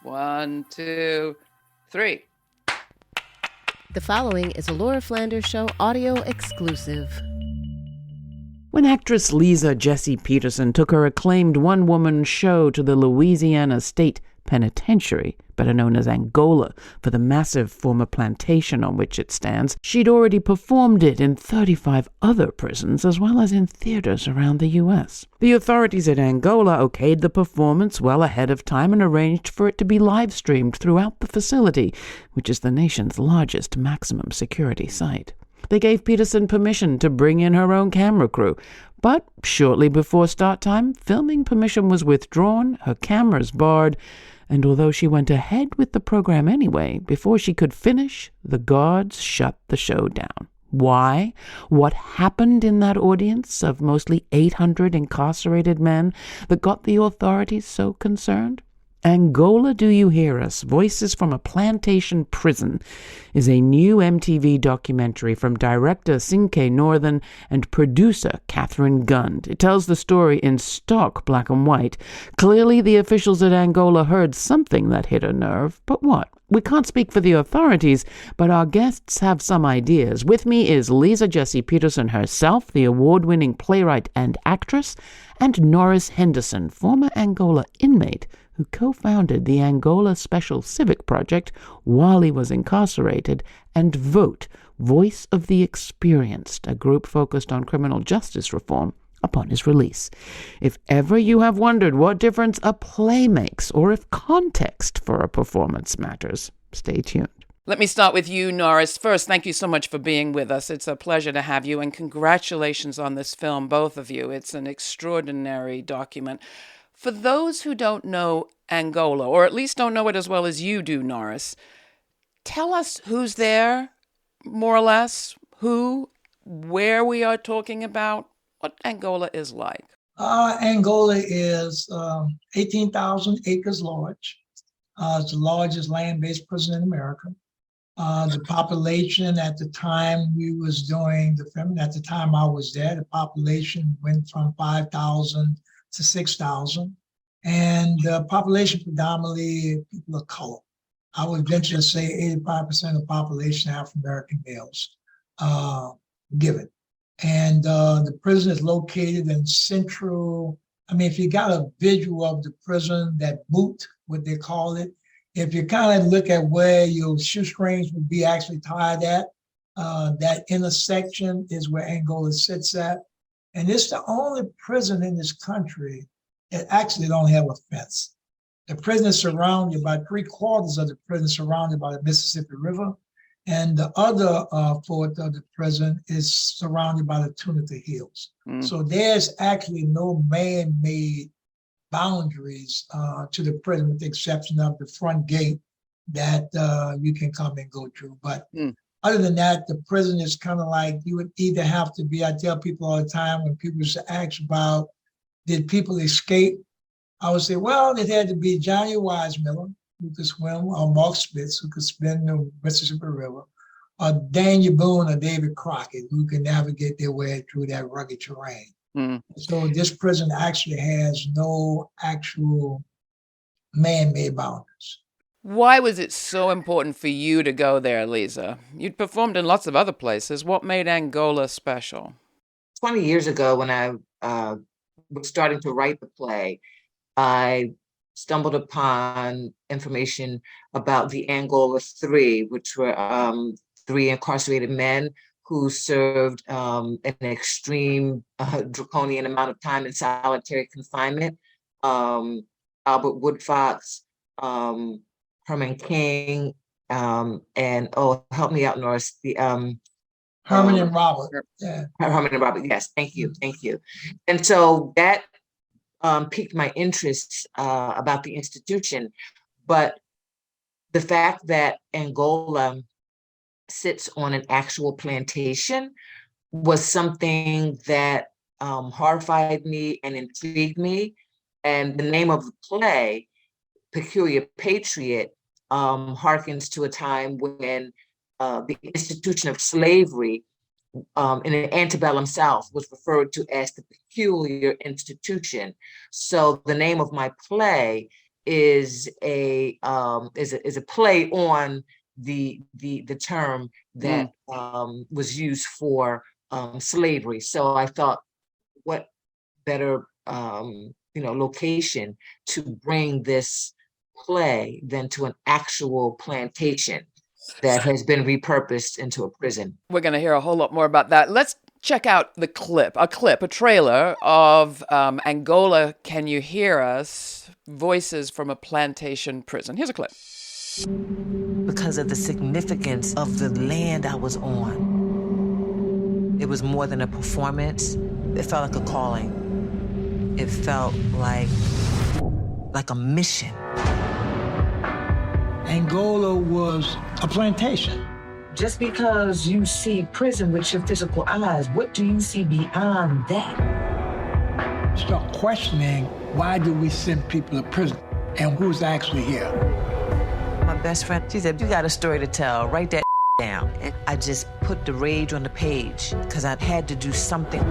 1, 2, 3. The following is a Laura Flanders Show audio exclusive. When actress Liza Jessie Peterson took her acclaimed one-woman show to the Louisiana State Penitentiary, better known as Angola, for the massive former plantation on which it stands, she'd already performed it in 35 other prisons as well as in theaters around the U.S. The authorities at Angola okayed the performance well ahead of time and arranged for it to be live-streamed throughout the facility, which is the nation's largest maximum security site. They gave Peterson permission to bring in her own camera crew, but shortly before start time, filming permission was withdrawn, her cameras barred, and although she went ahead with the program anyway, before she could finish, the guards shut the show down. Why? What happened in that audience of mostly 800 incarcerated men that got the authorities so concerned? Angola, Do You Hear Us? Voices from a Plantation Prison is a new MTV documentary from director Cinque Northern and producer Catherine Gund. It tells the story in stark black and white. Clearly, the officials at Angola heard something that hit a nerve, but what? We can't speak for the authorities, but our guests have some ideas. With me is Liza Jessie Peterson herself, the award-winning playwright and actress, and Norris Henderson, former Angola inmate, who co-founded the Angola Special Civic Project while he was incarcerated, and VOTE, Voice of the Experienced, a group focused on criminal justice reform upon his release. If ever you have wondered what difference a play makes, or if context for a performance matters, stay tuned. Let me start with you, Norris. First, thank you so much for being with us. It's a pleasure to have you, and congratulations on this film, both of you. It's an extraordinary document. For those who don't know Angola, or at least don't know it as well as you do, Norris, tell us who's there, more or less, where we are talking about, what Angola is like. Angola is 18,000 acres large. It's the largest land-based prison in America. The population at the time we was doing the film, at the time I was there, the population went from 5,000 to 6,000, and the population predominantly people of color. I would venture to say 85% of the population are African-American males, given. And the prison is located in central, if you got a visual of the prison, that boot, what they call it, if you kind of look at where your shoestrings would be actually tied at, that intersection is where Angola sits at. And it's the only prison in this country that actually don't have a fence. The prison is surrounded by 3/4 of the prison surrounded by the Mississippi River, and the other fourth of the prison is surrounded by the Tunica Hills. So there's actually no man-made boundaries to the prison, with the exception of the front gate that you can come and go through. But other than that, the prison is kind of like, you would either have to be, I tell people all the time when people used to ask about, did people escape? I would say, well, it had to be Johnny Weissmuller, who could swim, or Mark Spitz, who could spin the Mississippi River, or Daniel Boone or David Crockett, who can navigate their way through that rugged terrain. So this prison actually has no actual man-made boundaries. Why was it so important for you to go there, Liza? You'd performed in lots of other places. What made Angola special? 20 years ago, when I was starting to write the play, I stumbled upon information about the Angola Three, which were 3 incarcerated men who served an extreme draconian amount of time in solitary confinement. Albert Woodfox, Herman King, and help me out, Norris. Herman and Robert. Yeah. Herman and Robert. Yes, thank you. And so that piqued my interest about the institution, but the fact that Angola sits on an actual plantation was something that horrified me and intrigued me. And the name of the play, Peculiar Patriot, harkens to a time when the institution of slavery in the antebellum South was referred to as the peculiar institution. So the name of my play is a play on the term that was used for slavery. So I thought, what better location to bring this play than to an actual plantation that has been repurposed into a prison. We're going to hear a whole lot more about that. Let's check out the a trailer of Angola, Can You Hear Us? Voices from a Plantation Prison. Here's a clip. Because of the significance of the land I was on. It was more than a performance. It felt like a calling. It felt like a mission. Angola was a plantation. Just because you see prison with your physical eyes, what do you see beyond that? Start questioning, why do we send people to prison and who's actually here? My best friend, she said, you got a story to tell, write that down. And I just put the rage on the page because I had to do something.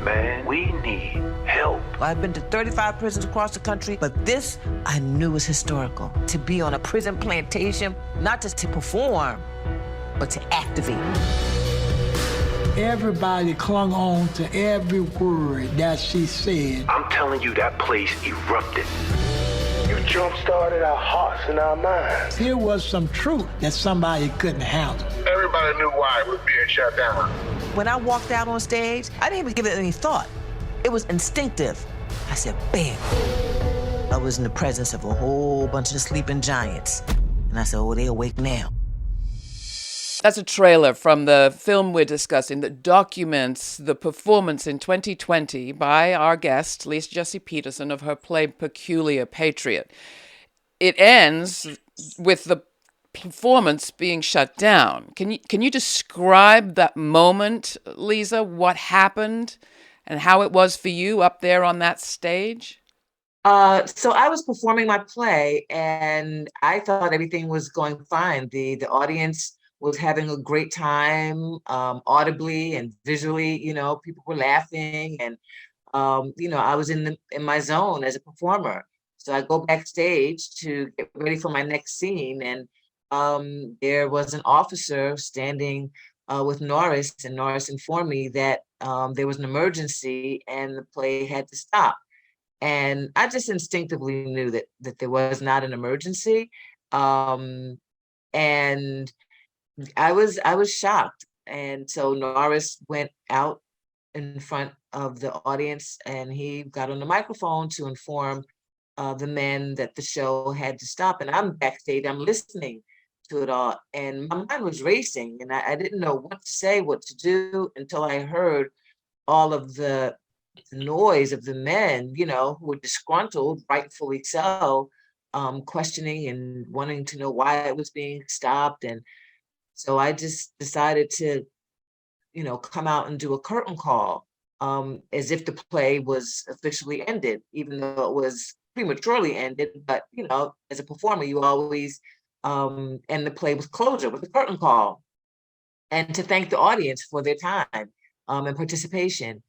Man, we need help. I've been to 35 prisons across the country, but this I knew was historical. To be on a prison plantation, not just to perform, but to activate. Everybody clung on to every word that she said. I'm telling you, that place erupted. You jump-started our hearts and our minds. Here was some truth that somebody couldn't handle. Everybody knew why it was being shut down. When I walked out on stage, I didn't even give it any thought. It was instinctive. I said, bam. I was in the presence of a whole bunch of sleeping giants. And I said, oh, they awake now. That's a trailer from the film we're discussing that documents the performance in 2020 by our guest, Liza Jessie Peterson, of her play Peculiar Patriot. It ends with the performance being shut down. Can you describe that moment, Liza, what happened and how it was for you up there on that stage? So I was performing my play and I thought everything was going fine. The audience was having a great time, audibly and visually, people were laughing and, I was in my zone as a performer. So I go backstage to get ready for my next scene. And there was an officer standing with Norris, and Norris informed me that there was an emergency and the play had to stop. And I just instinctively knew that there was not an emergency. And I was shocked. And so Norris went out in front of the audience and he got on the microphone to inform the men that the show had to stop. And I'm backstage, I'm listening to it all. And my mind was racing and I didn't know what to say, what to do until I heard all of the noise of the men, who were disgruntled, rightfully so, questioning and wanting to know why it was being stopped. And so I just decided to, come out and do a curtain call, as if the play was officially ended, even though it was prematurely ended. But, as a performer, you always end the play with closure, with a curtain call, and to thank the audience for their time and participation.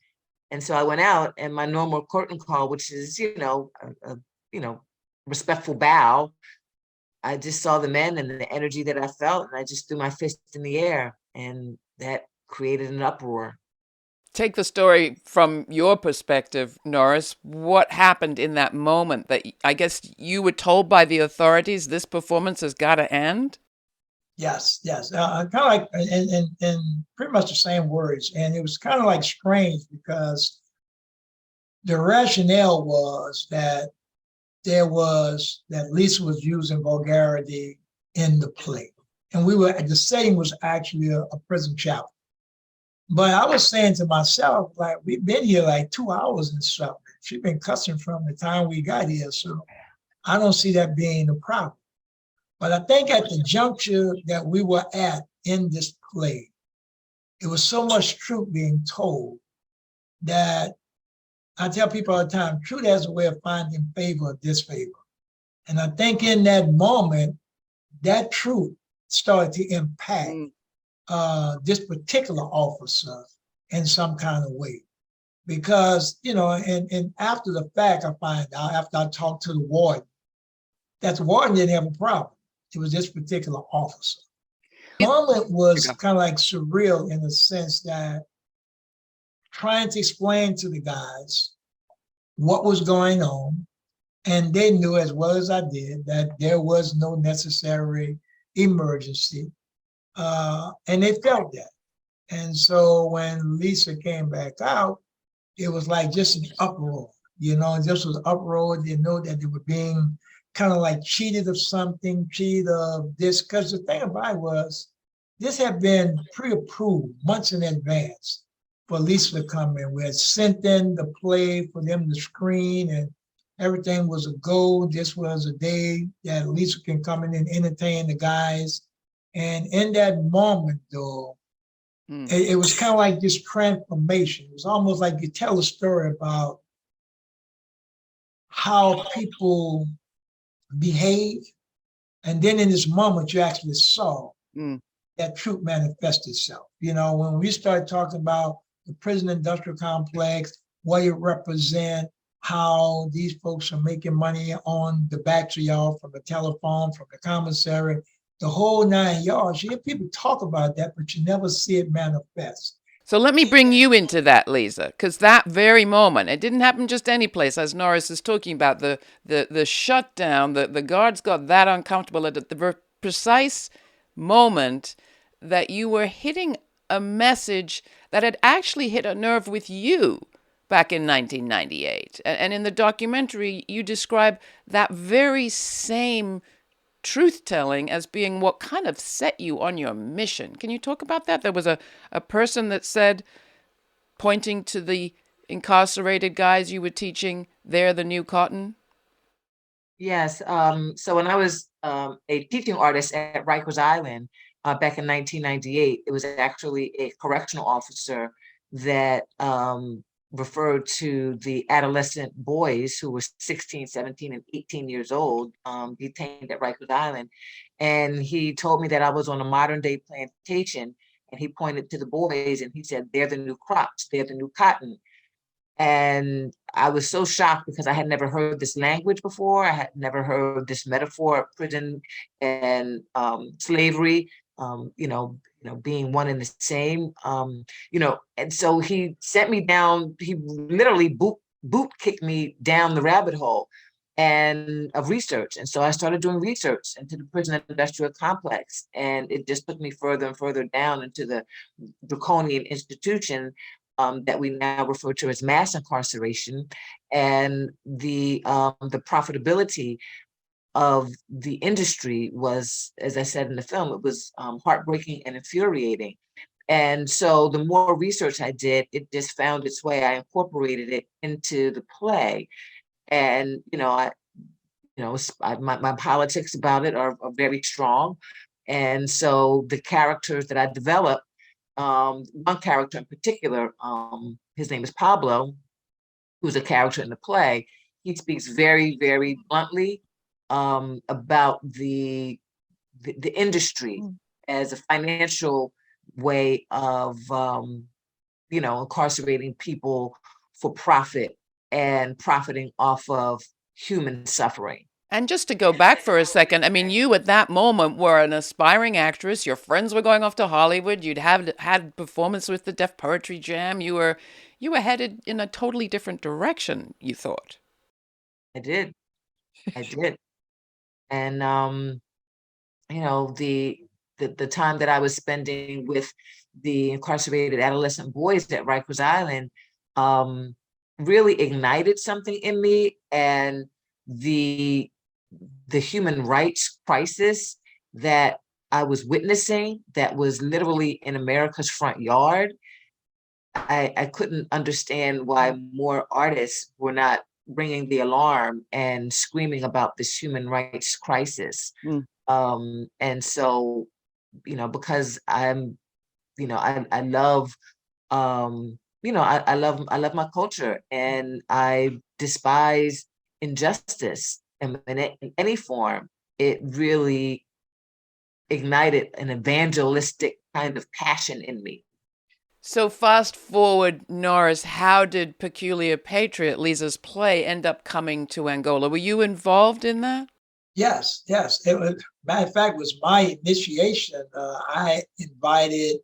And so I went out and my normal curtain call, which is, a respectful bow, I just saw the men and the energy that I felt, and I just threw my fist in the air, and that created an uproar. Take the story from your perspective, Norris. What happened in that moment that I guess you were told by the authorities this performance has got to end? Yes. Kind of like in pretty much the same words. And it was kind of like strange because the rationale was that Lisa was using vulgarity in the play. And the setting was actually a prison chapel. But I was saying to myself, like, we've been here like 2 hours and something. She's been cussing from the time we got here. So I don't see that being a problem. But I think at the juncture that we were at in this play, it was so much truth being told that I tell people all the time, truth has a way of finding favor or disfavor. And I think in that moment, that truth started to impact this particular officer in some kind of way. because, and after the fact, I find out after I talked to the warden, that the warden didn't have a problem. It was this particular officer. The moment was kind of like surreal in the sense that trying to explain to the guys what was going on, and they knew as well as I did that there was no necessary emergency, and they felt that. And so when Lisa came back out, it was like just an uproar, just was uproar. They know that they were being kind of like cheated of something, cheated of this, because the thing about it was, this had been pre-approved months in advance for Lisa to come in. We had sent in the play for them to screen, and everything was a go. This was a day that Lisa can come in and entertain the guys. And in that moment, though, it was kind of like this transformation. It was almost like you tell a story about how people behave, and then in this moment, you actually saw that truth manifest itself. When we start talking about the prison industrial complex, what it represents, how these folks are making money on the backs of y'all from the telephone, from the commissary, the whole 9 yards. You hear people talk about that, but you never see it manifest. So let me bring you into that, Liza, because that very moment, it didn't happen just any place, as Norris is talking about, the shutdown, the guards got that uncomfortable at the precise moment that you were hitting a message that had actually hit a nerve with you back in 1998. And in the documentary, you describe that very same truth-telling as being what kind of set you on your mission. Can you talk about that? There was a person that said, pointing to the incarcerated guys you were teaching, they're the new cotton? Yes. So when I was a teaching artist at Rikers Island back in 1998, it was actually a correctional officer that referred to the adolescent boys who were 16, 17, and 18 years old, detained at Rikers Island. And he told me that I was on a modern day plantation, and he pointed to the boys and he said, they're the new crops, they're the new cotton. And I was so shocked because I had never heard this language before. I had never heard this metaphor of prison and slavery, being one and the same, and so he sent me down, he literally boot kicked me down the rabbit hole of research. And so I started doing research into the prison industrial complex, and it just took me further and further down into the draconian institution that we now refer to as mass incarceration, and the profitability of the industry was, as I said in the film, it was heartbreaking and infuriating. And so the more research I did, it just found its way. I incorporated it into the play, and my politics about it are very strong. And so the characters that I developed, one character in particular, his name is Pablo, who's a character in the play. He speaks very, very bluntly about the industry as a financial way of incarcerating people for profit and profiting off of human suffering. And just to go back for a second, I mean, you at that moment were an aspiring actress. Your friends were going off to Hollywood. You'd had performance with the Def Poetry Jam. You were headed in a totally different direction, you thought. I did. And the time that I was spending with the incarcerated adolescent boys at Rikers Island really ignited something in me, and the human rights crisis that I was witnessing, that was literally in America's front yard. I couldn't understand why more artists were not ringing the alarm and screaming about this human rights crisis. And so, because I'm, I love, I love my culture, and I despise injustice in any form. It really ignited an evangelistic kind of passion in me. So fast forward, Norris, how did Peculiar Patriot, Liza's play, end up coming to Angola? Were you involved in that? Yes, yes. It was, matter of fact, it was my initiation. I invited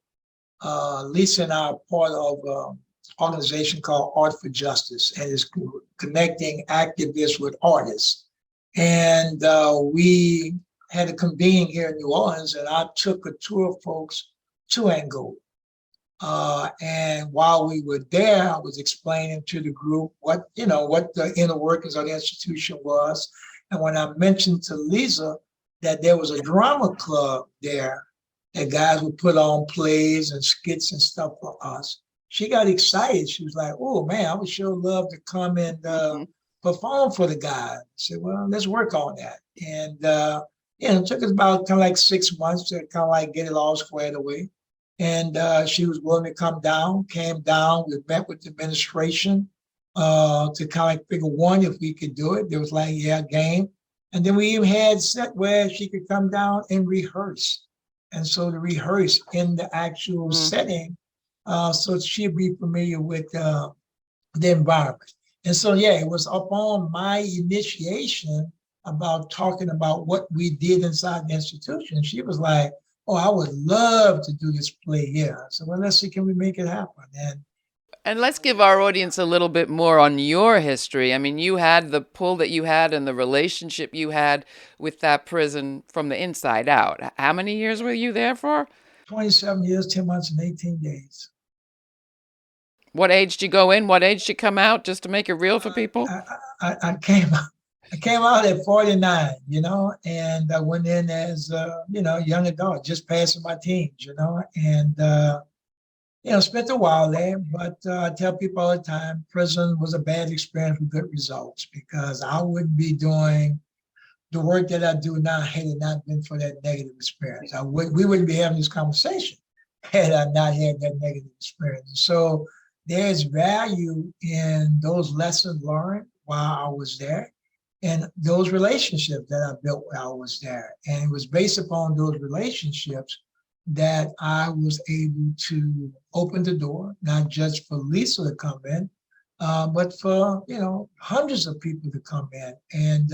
Lisa and I are part of an organization called Art for Justice, and it's connecting activists with artists. And we had a convene here in New Orleans, and I took a tour of folks to Angola. And while we were there, I was explaining to the group what the inner workings of the institution was. And when I mentioned to Lisa that there was a drama club there, that guys would put on plays and skits and stuff for us, she got excited. She was like, "Oh man, I would sure love to come and perform for the guys." I said, "Well, let's work on that." And it took us about kind of like 6 months to kind of like get it all squared away. And she was willing to come down, came down. We met with the administration to kind of like figure one, if we could do it. There was like, yeah, game. And then we even had set where she could come down and rehearse. And so to rehearse in the actual setting, so she'd be familiar with the environment. And so, yeah, it was upon my initiation about talking about what we did inside the institution. She was like, "Oh, I would love to do this play here." So, well, let's see, can we make it happen? And let's give our audience a little bit more on your history. I mean, you had the pull that you had and the relationship you had with that prison from the inside out. How many years were you there for? 27 years, 10 months, and 18 days. What age did you go in? What age did you come out? Just to make it real for people. I came out at 49, and I went in as a young adult, just passing my teens, and spent a while there. But I tell people all the time, prison was a bad experience with good results, because I wouldn't be doing the work that I do now had it not been for that negative experience. We wouldn't be having this conversation had I not had that negative experience. So there's value in those lessons learned while I was there, and those relationships that I built while I was there. And it was based upon those relationships that I was able to open the door, not just for Lisa to come in, but for hundreds of people to come in. And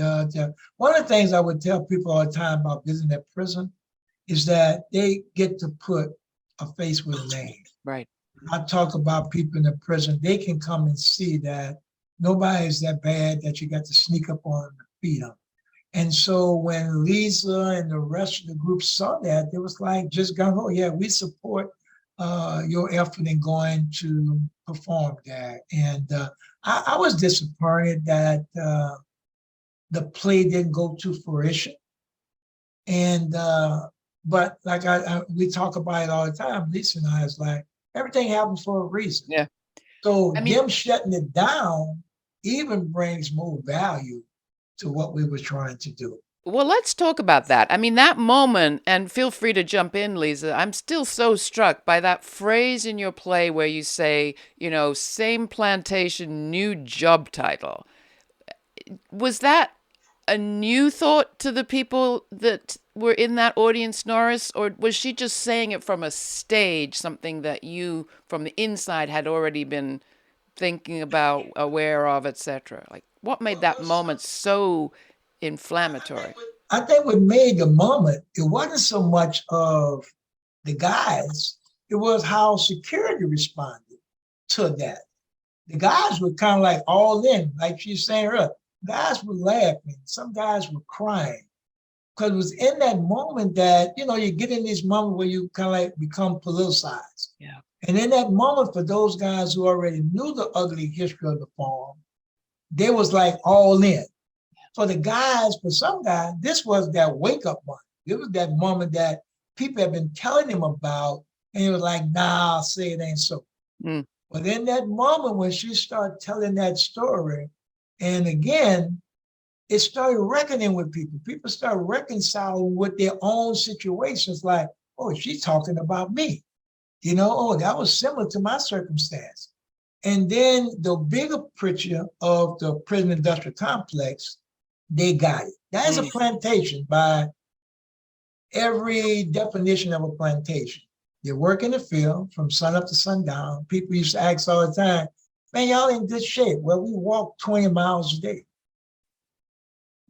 one of the things I would tell people all the time about visiting that prison is that they get to put a face with a name. Right. I talk about people in the prison, they can come and see that nobody's that bad that you got to sneak up on and beat them. And so when Lisa and the rest of the group saw that, it was like, just gung ho, yeah, we support your effort in going to perform there. And I was disappointed that the play didn't go to fruition. And but like we talk about it all the time, Lisa and I, is like, everything happens for a reason. Yeah. So them shutting it down even brings more value to what we were trying to do. Well, let's talk about that. I mean, that moment, and feel free to jump in, Liza. I'm still so struck by that phrase in your play where you say, same plantation, new job title. Was that a new thought to the people that were in that audience, Norris, or was she just saying it from a stage, something that you from the inside had already been thinking about, aware of, etc.? Like, what made that moment so inflammatory? I think what made the moment, it wasn't so much of the guys, it was how security responded to that. The guys were kind of like all in, like she's saying earlier. Guys were laughing, some guys were crying. Because it was in that moment that, you get in this moment where you kind of like become politicized. Yeah. And in that moment, for those guys who already knew the ugly history of the farm, they was like all in. For the guys, for some guys, this was that wake-up moment. It was that moment that people have been telling him about, and it was like, nah, I'll say it ain't so. Mm. But in that moment when she started telling that story, and again, it started reckoning with people. People started reconciling with their own situations, like, oh, she's talking about me. Oh, that was similar to my circumstance. And then the bigger picture of the prison industrial complex, they got it. That is a plantation by every definition of a plantation. They work in the field from sun up to sundown. People used to ask all the time, man, y'all in good shape. Well, we walk 20 miles a day.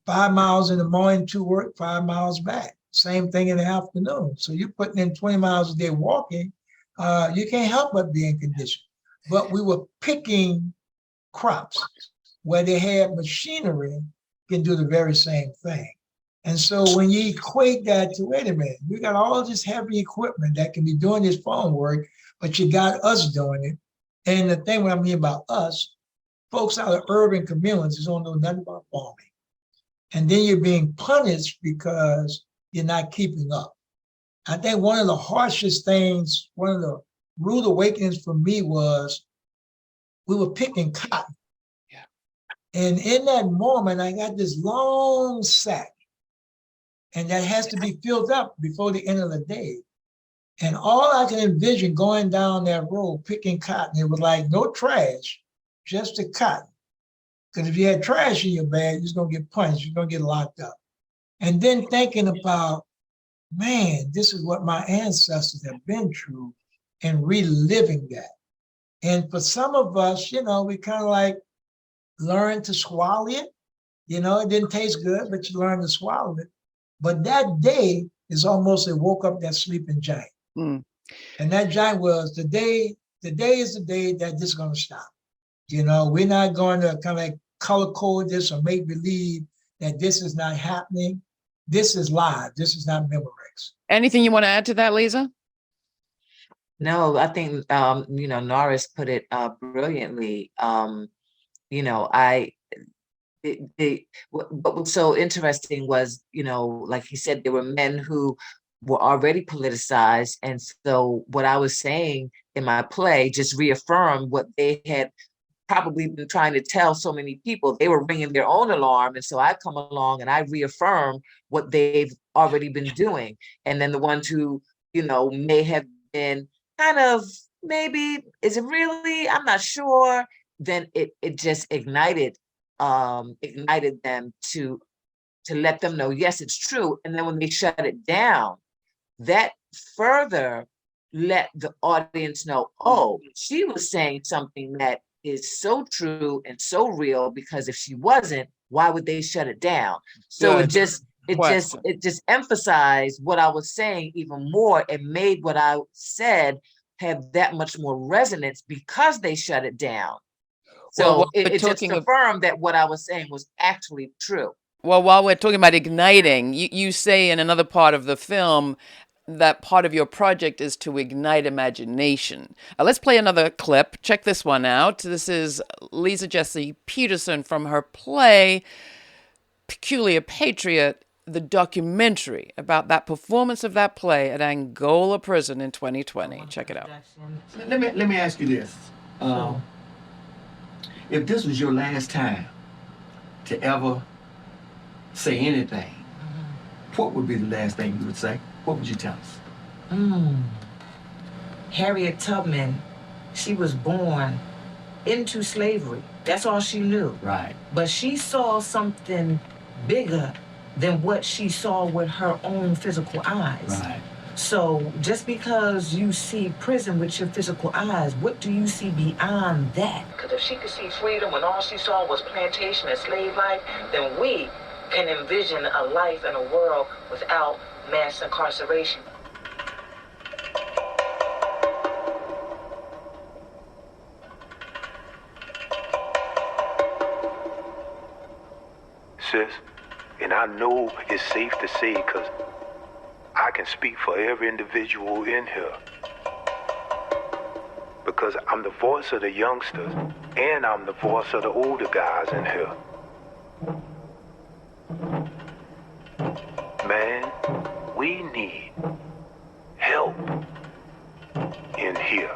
5 miles in the morning to work, 5 miles back. Same thing in the afternoon. So you're putting in 20 miles a day walking. You can't help but be in condition. But we were picking crops where they had machinery can do the very same thing. And so when you equate that to, wait a minute, we got all this heavy equipment that can be doing this farm work, but you got us doing it. And the thing what I mean about us, folks out of urban communities don't know nothing about farming. And then you're being punished because you're not keeping up. I think one of the harshest things, one of the rude awakenings for me was we were picking cotton. Yeah. And in that moment, I got this long sack, and that has to be filled up before the end of the day. And all I can envision going down that road picking cotton, it was like no trash, just the cotton. Because if you had trash in your bag, you're just going to get punished. You're going to get locked up. And then thinking about, man, this is what my ancestors have been through and reliving that. And for some of us, we kind of like learned to swallow it. It didn't taste good, but you learned to swallow it. But that day is almost, it woke up that sleeping giant. Mm. And that giant was the day is the day that this is going to stop. We're not going to kind of color code this or make believe that this is not happening. This is live. This is not Memorex. Anything you want to add to that, Liza? No, I think, Norris put it brilliantly. What was so interesting was, like he said, there were men who were already politicized. And so what I was saying in my play just reaffirmed what they had probably been trying to tell so many people. They were ringing their own alarm. And so I come along and I reaffirm what they've already been doing. And then the ones who, may have been kind of, maybe, is it really? I'm not sure. Then it just ignited them to let them know, yes, it's true. And then when they shut it down, that further let the audience know, oh, she was saying something that is so true and so real, because if she wasn't, why would they shut it down? So it just emphasized what I was saying even more and made what I said have that much more resonance because they shut it down. So it just confirmed that what I was saying was actually true. Well, while we're talking about igniting, you say in another part of the film that part of your project is to ignite imagination. Let's play another clip. Check this one out. This is Liza Jessie Peterson from her play, Peculiar Patriot, the documentary about that performance of that play at Angola Prison in 2020. Check it out. Let me ask you this. If this was your last time to ever say anything, what would be the last thing you would say? What would you tell us? Harriet Tubman, she was born into slavery. That's all she knew. Right. But she saw something bigger than what she saw with her own physical eyes. Right. So just because you see prison with your physical eyes, what do you see beyond that? Because if she could see freedom when all she saw was plantation and slave life, then we can envision a life in a world without mass incarceration. Sis, and I know it's safe to say, because I can speak for every individual in here, because I'm the voice of the youngsters and I'm the voice of the older guys in here. Man, we need help in here.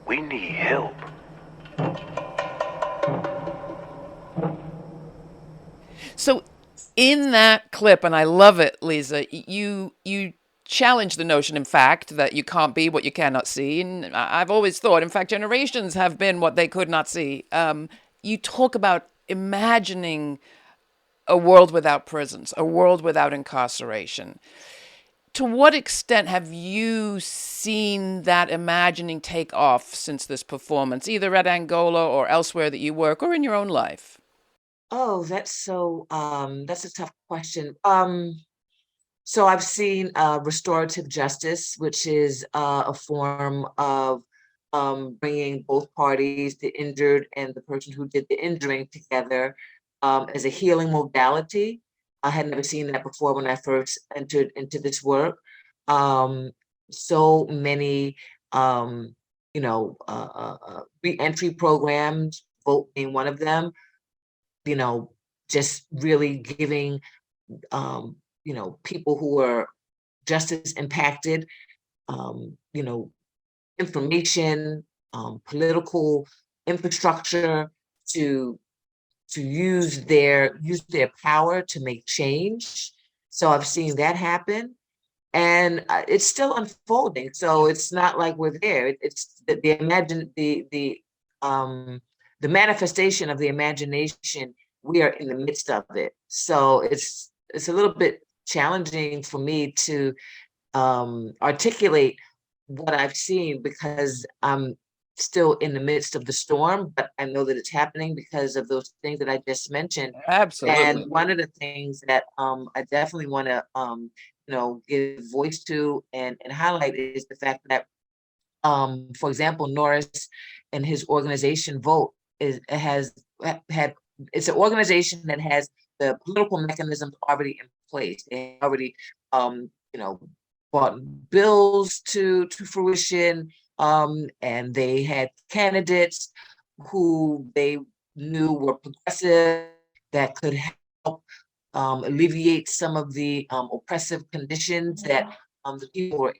We need help. So in that clip, and I love it, Liza, you challenge the notion, in fact, that you can't be what you cannot see. And I've always thought, in fact, generations have been what they could not see. You talk about imagining a world without prisons, a world without incarceration. To what extent have you seen that imagining take off since this performance, either at Angola or elsewhere that you work or in your own life? Oh, that's a tough question. So I've seen restorative justice, which is a form of bringing both parties, the injured and the person who did the injuring, together as a healing modality. I had never seen that before when I first entered into this work. Um, so many, re-entry programs, vote being one of them, just really giving, people who are justice impacted, you know, information, political infrastructure to use their power to make change. So I've seen that happen, and it's still unfolding. So it's not like we're there. It's the manifestation of the imagination. We are in the midst of it. So it's a little bit challenging for me to articulate what I've seen because I'm still in the midst of the storm, but I know that it's happening because of those things that I just mentioned. Absolutely. And one of the things that I definitely want to give voice to and highlight is the fact that for example, Norris and his organization Vote has had it's an organization that has the political mechanisms already in place. They already brought bills to fruition, and they had candidates who they knew were progressive that could help alleviate some of the oppressive conditions that the people were.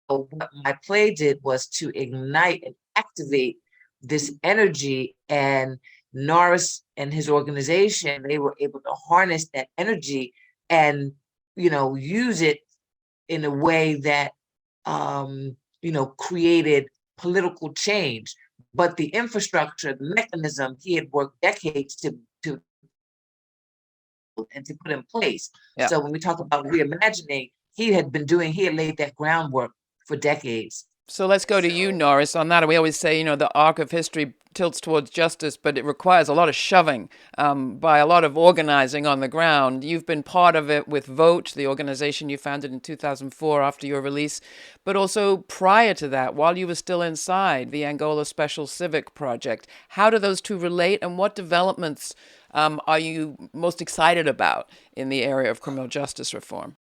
So what my play did was to ignite and activate this energy, and Norris and his organization, they were able to harness that energy and use it in a way that created political change. But the infrastructure, the mechanism, he had worked decades to put in place. Yeah. So when we talk about reimagining, he had laid that groundwork for decades. So let's go to you, Norris, on that. We always say, the arc of history tilts towards justice, but it requires a lot of shoving by a lot of organizing on the ground. You've been part of it with Vote, the organization you founded in 2004 after your release, but also prior to that, while you were still inside, the Angola Special Civic Project. How do those two relate, and what developments are you most excited about in the area of criminal justice reform?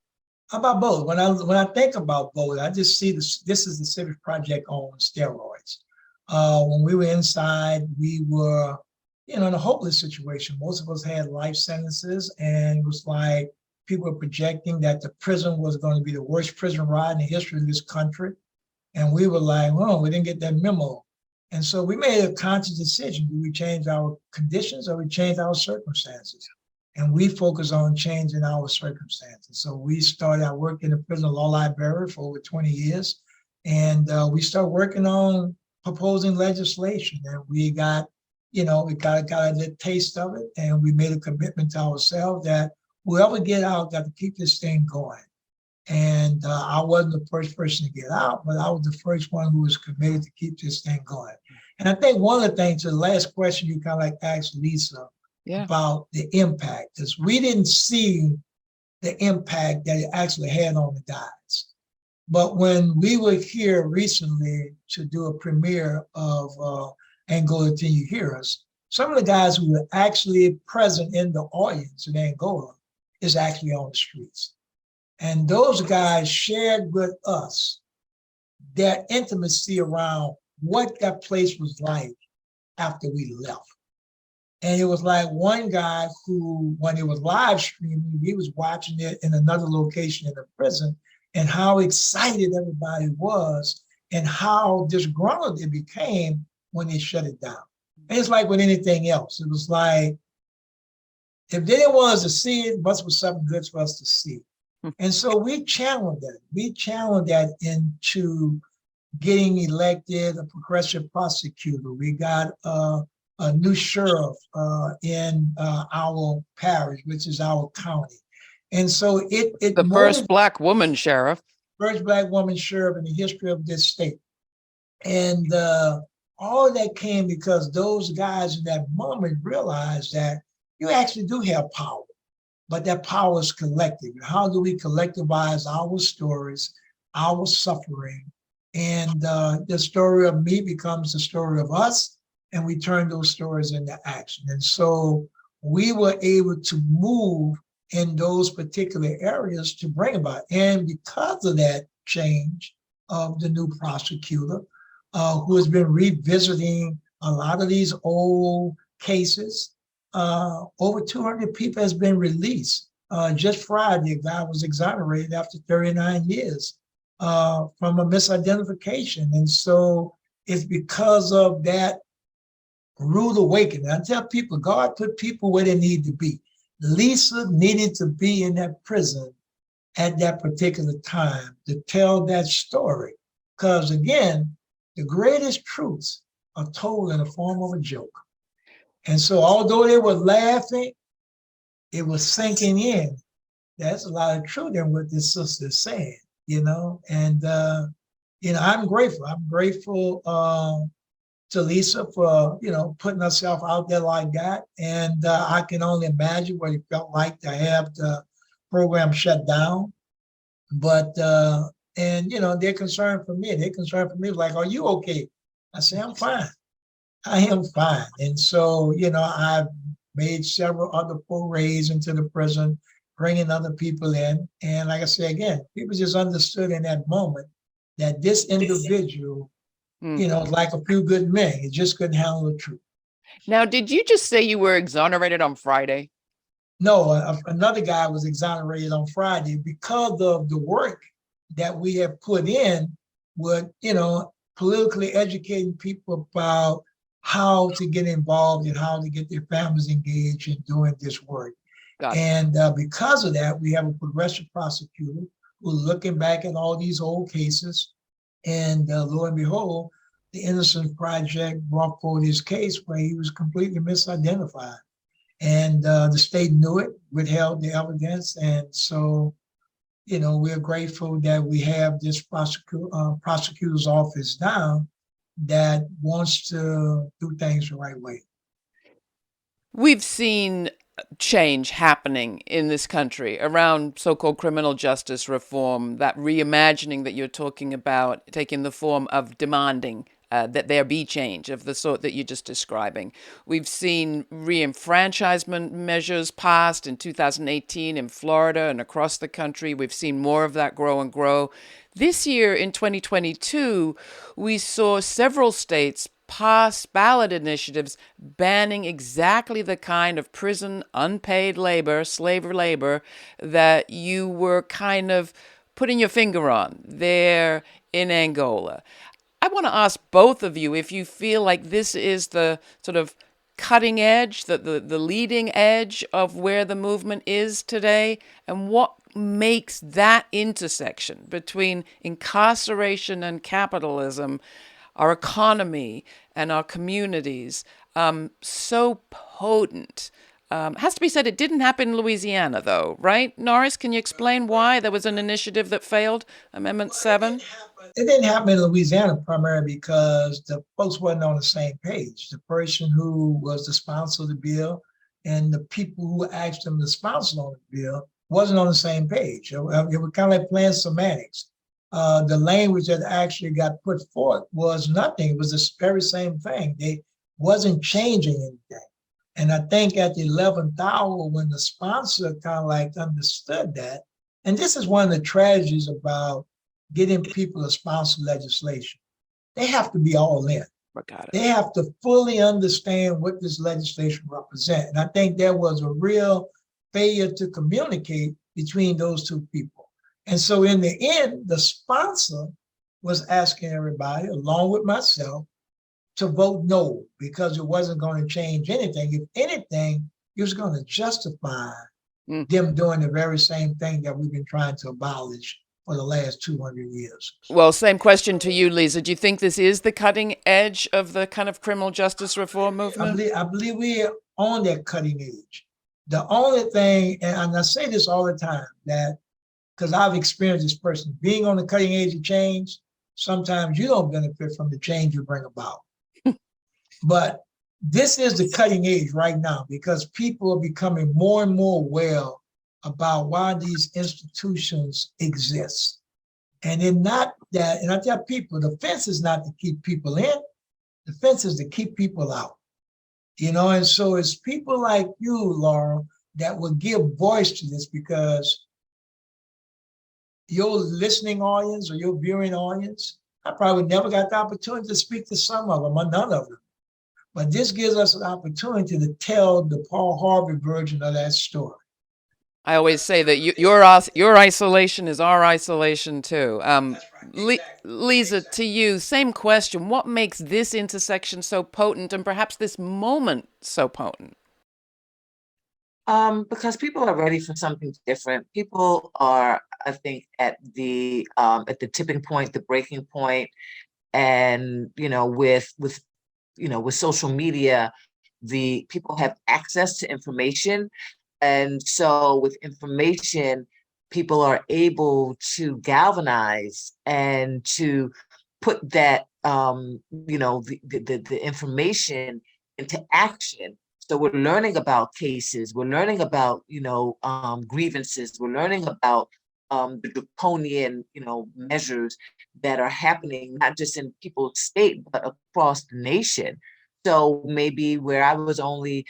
How about both? When I think about both, I just see this is the Civic Project on steroids. When we were inside, we were, in a hopeless situation. Most of us had life sentences, and it was like people were projecting that the prison was going to be the worst prison ride in the history of this country. And we were like, oh, we didn't get that memo. And so we made a conscious decision. Do we change our conditions or we change our circumstances? And we focus on changing our circumstances. So I worked in the prison law library for over 20 years. And we started working on proposing legislation. And we got a little taste of it. And we made a commitment to ourselves that whoever get out got to keep this thing going. And I wasn't the first person to get out, but I was the first one who was committed to keep this thing going. And I think one of the things, the last question you kind of like asked Lisa, about the impact, because we didn't see the impact that it actually had on the guys. But when we were here recently to do a premiere of Angola, Can You Hear Us, some of the guys who were actually present in the audience in Angola is actually on the streets. And those guys shared with us their intimacy around what that place was like after we left. And it was like one guy who, when it was live streaming, he was watching it in another location in the prison, and how excited everybody was and how disgruntled it became when they shut it down. And it's like with anything else. It was like, if they didn't want us to see it, it must be something good for us to see. And so we challenged that. We challenged that into getting elected a progressive prosecutor. We got a new sheriff in our parish, which is our county. And so it the first Black woman sheriff. first Black woman sheriff in the history of this state. And all of that came because those guys in that moment realized that you actually do have power, but that power is collective. How do we collectivize our stories, our suffering? And the story of me becomes the story of us, and we turn those stories into action. And so we were able to move in those particular areas to bring about. And because of that change of the new prosecutor, who has been revisiting a lot of these old cases, over 200 people has been released. Just Friday, a guy was exonerated after 39 years from a misidentification. And so it's because of that rude awakening. I tell people, God put people where they need to be. Lisa needed to be in that prison at that particular time to tell that story. Because again, the greatest truths are told in the form of a joke. And so although they were laughing, it was sinking in. That's a lot of truth in what this sister is saying, you know? And, you know, I'm grateful. I'm grateful to Lisa for, you know, putting herself out there like that. And I can only imagine what it felt like to have the program shut down. But, and, you know, they're concerned for me. They're concerned for me, like, are you okay? I say, I'm fine. I am fine. And so, you know, I've made several other forays into the prison, bringing other people in. And like I say, again, people just understood in that moment that this individual, you know, like a few good men, he just couldn't handle the truth. Now, did you just say you were exonerated on Friday? No, another guy was exonerated on Friday because of the work that we have put in with, you know, politically educating people about how to get involved and how to get their families engaged in doing this work. And because of that, we have a progressive prosecutor who's looking back at all these old cases. And lo and behold, the Innocence Project brought forward his case where he was completely misidentified. And the state knew it, withheld the evidence. And so, you know, we're grateful that we have this prosecutor's office now that wants to do things the right way. We've seen change happening in this country around so-called criminal justice reform, that reimagining that you're talking about, taking the form of demanding that there be change of the sort that you're just describing. We've seen re-enfranchisement measures passed in 2018 in Florida and across the country. We've seen more of that grow and grow. This year, in 2022, we saw several states pass ballot initiatives banning exactly the kind of prison unpaid labor, slave labor, that you were kind of putting your finger on there in Angola. I want to ask both of you if you feel like this is the sort of cutting edge, the leading edge of where the movement is today, and what makes that intersection between incarceration and capitalism, our economy and our communities, so potent. Has to be said, it didn't happen in Louisiana, though, right? Norris, can you explain why there was an initiative that failed, Amendment 7? It didn't happen in Louisiana primarily because the folks wasn't on the same page. The person who was the sponsor of the bill and the people who asked them to sponsor on the bill wasn't on the same page. It was kind of like playing semantics. The language that actually got put forth was nothing. It was the very same thing. They wasn't changing anything. And I think at the 11th hour, when the sponsor kind of like understood that, and this is one of the tragedies about getting people to sponsor legislation, they have to be all in. They have to fully understand what this legislation represents. And I think there was a real failure to communicate between those two people. And so in the end, the sponsor was asking everybody, along with myself, to vote no, because it wasn't going to change anything. If anything, it was going to justify them doing the very same thing that we've been trying to abolish for the last 200 years. Well, same question to you, Liza. Do you think this is the cutting edge of the kind of criminal justice reform movement? I believe we are on that cutting edge. The only thing, and I say this all the time, that because I've experienced this person being on the cutting edge of change. Sometimes you don't benefit from the change you bring about. But this is the cutting edge right now because people are becoming more and more aware about why these institutions exist. And in not that, and I tell people, the fence is not to keep people in, the fence is to keep people out. And so it's people like you, Laura, that will give voice to this because your listening audience or your viewing audience, I probably never got the opportunity to speak to some of them or none of them. But this gives us an opportunity to tell the Paul Harvey version of that story. I always say that your isolation is our isolation too. That's right. Exactly. Liza, to you, same question. What makes this intersection so potent and perhaps this moment so potent? Because people are ready for something different. People are, I think, at the tipping point, the breaking point, and with social media, the people have access to information, and so with information, people are able to galvanize and to put that the information into action. So we're learning about cases, we're learning about, grievances, we're learning about the draconian, measures that are happening, not just in people's state, but across the nation. So maybe where I was only,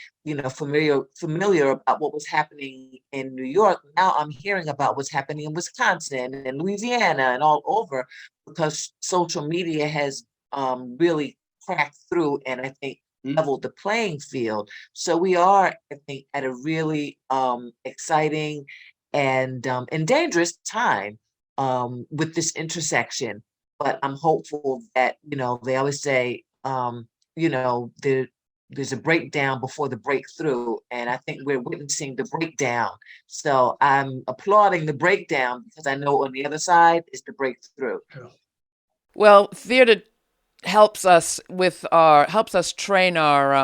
familiar about what was happening in New York, now I'm hearing about what's happening in Wisconsin and Louisiana and all over because social media has really cracked through and I think leveled the playing field. So we are, I think, at a really exciting and dangerous time with this intersection. But I'm hopeful that, they always say, there's a breakdown before the breakthrough. And I think we're witnessing the breakdown. So I'm applauding the breakdown because I know on the other side is the breakthrough. Well, theater helps us train our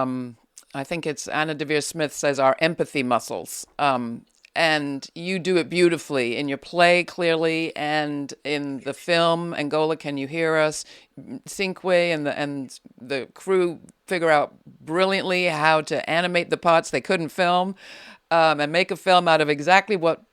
I think it's Anna Devere Smith says our empathy muscles. And you do it beautifully in your play, clearly, and in the film, Angola, Can You Hear Us? Cinque and the crew figure out brilliantly how to animate the parts they couldn't film and make a film out of exactly what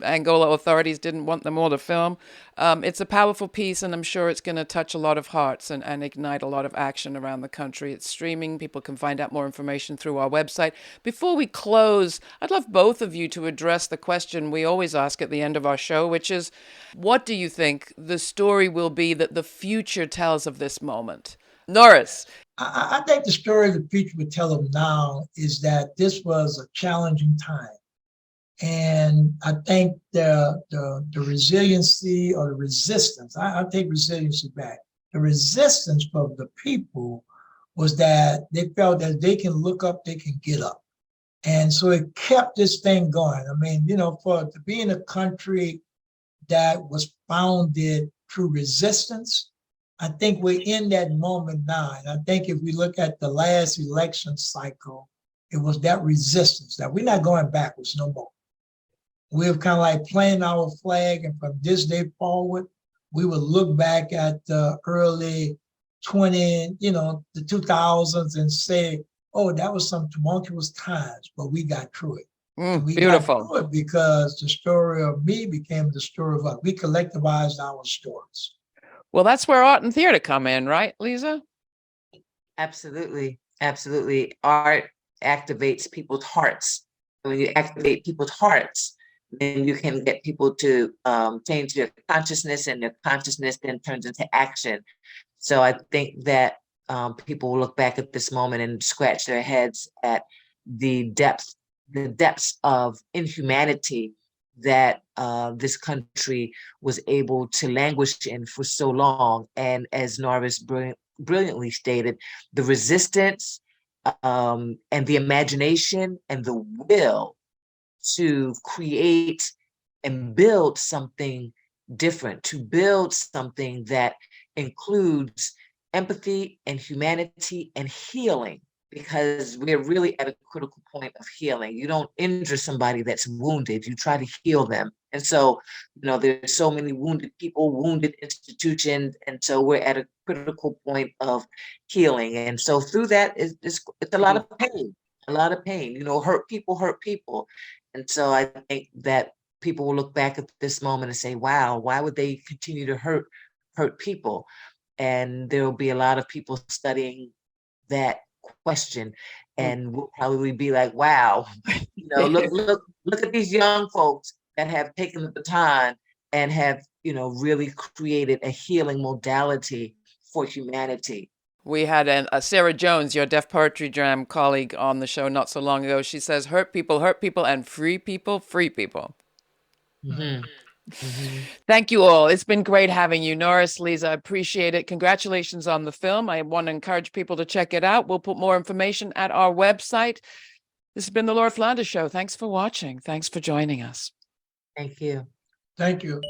Angola authorities didn't want them all to film. It's a powerful piece, and I'm sure it's going to touch a lot of hearts and ignite a lot of action around the country. It's streaming. People can find out more information through our website. Before we close, I'd love both of you to address the question we always ask at the end of our show, which is, what do you think the story will be that the future tells of this moment? Norris. I think the story the future would tell them now is that this was a challenging time. And I think the resiliency or the resistance, I take resiliency back. The resistance of the people was that they felt that they can look up, they can get up. And so it kept this thing going. I mean, to be in a country that was founded through resistance, I think we're in that moment now. And I think if we look at the last election cycle, it was that resistance that we're not going backwards no more. We're kind of like planting our flag, and from this day forward, we will look back at the early the 2000s and say, oh, that was some tumultuous times, but we got through it. We beautiful. got through it because the story of me became the story of us. We collectivized our stories. Well, that's where art and theater come in, right, Liza? Absolutely. Absolutely. Art activates people's hearts. When you activate people's hearts, then you can get people to change their consciousness, and their consciousness then turns into action. So I think that people will look back at this moment and scratch their heads at the depths of inhumanity that this country was able to languish in for so long. And as Norris brilliantly stated, the resistance and the imagination and the will to create and build something different, to build something that includes empathy and humanity and healing. because we're really at a critical point of healing. You don't injure somebody that's wounded, you try to heal them. And so, there's so many wounded people, wounded institutions, and so we're at a critical point of healing. And so through that, it's a lot of pain, hurt people. And so I think that people will look back at this moment and say, wow, why would they continue to hurt people? And there will be a lot of people studying that question, and we'll probably be like, wow, look at these young folks that have taken the baton and have, really created a healing modality for humanity. We had Sarah Jones, your Deaf Poetry Jam colleague, on the show not so long ago. She says, hurt people, and free people, free people. Mm-hmm. Mm-hmm. Thank you all. It's been great having you, Norris, Liza. I appreciate it. Congratulations on the film. I want to encourage people to check it out. We'll put more information at our website. This has been the Laura Flanders Show. Thanks for watching. Thanks for joining us. Thank you. Thank you.